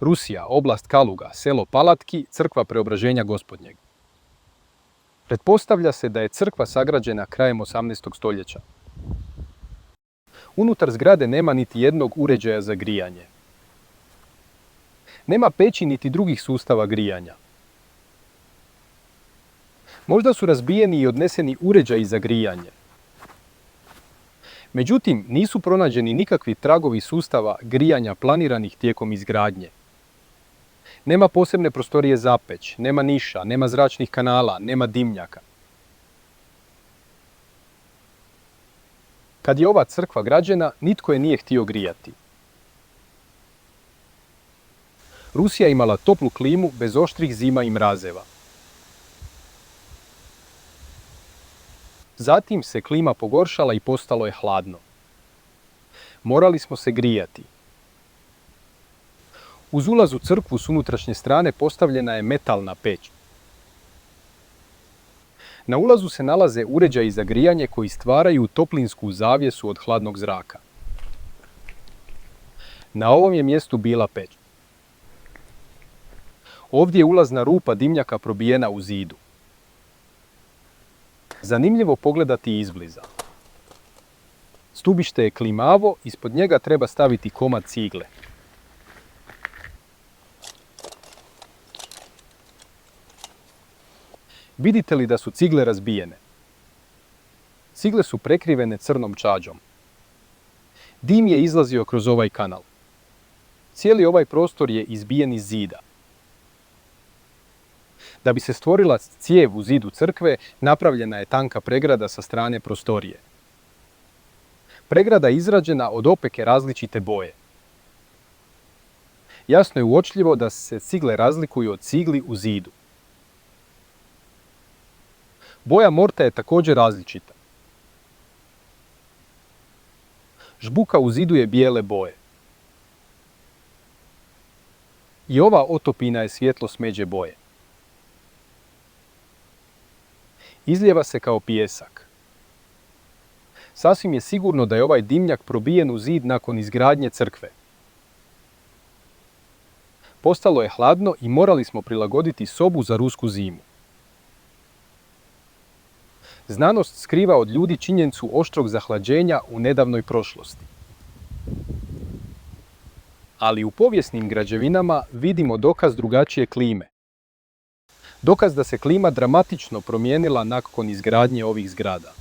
Rusija, oblast Kaluga, selo Palatki, crkva Preobraženja Gospodnjeg. Pretpostavlja se da je crkva sagrađena krajem 18. stoljeća. Unutar zgrade nema niti jednog uređaja za grijanje. Nema peći niti drugih sustava grijanja. Možda su razbijeni i odneseni uređaji za grijanje. Međutim, nisu pronađeni nikakvi tragovi sustava grijanja planiranih tijekom izgradnje. Nema posebne prostorije za peć, nema niša, nema zračnih kanala, nema dimnjaka. Kad je ova crkva građena, nitko je nije htio grijati. Rusija je imala toplu klimu bez oštrih zima i mrazeva. Zatim se klima pogoršala i postalo je hladno. Morali smo se grijati. Uz ulaz u crkvu s unutrašnje strane postavljena je metalna peć. Na ulazu se nalaze uređaji za grijanje koji stvaraju toplinsku zavjesu od hladnog zraka. Na ovom je mjestu bila peć. Ovdje je ulazna rupa dimnjaka probijena u zidu. Zanimljivo pogledati izbliza. Stubište je klimavo, ispod njega treba staviti komad cigle. Vidite li da su cigle razbijene? Cigle su prekrivene crnom čađom. Dim je izlazio kroz ovaj kanal. Cijeli ovaj prostor je izbijen iz zida. Da bi se stvorila cijev u zidu crkve, napravljena je tanka pregrada sa strane prostorije. Pregrada je izrađena od opeke različite boje. Jasno je uočljivo da se cigle razlikuju od cigli u zidu. Boja morta je također različita. Žbuka u zidu je bijele boje. I ova otopina je svjetlo smeđe boje. Izlijeva se kao pijesak. Sasvim je sigurno da je ovaj dimnjak probijen u zid nakon izgradnje crkve. Postalo je hladno i morali smo prilagoditi sobu za rusku zimu. Znanost skriva od ljudi činjenicu oštrog zahlađenja u nedavnoj prošlosti. Ali u povijesnim građevinama vidimo dokaz drugačije klime. Dokaz da se klima dramatično promijenila nakon izgradnje ovih zgrada.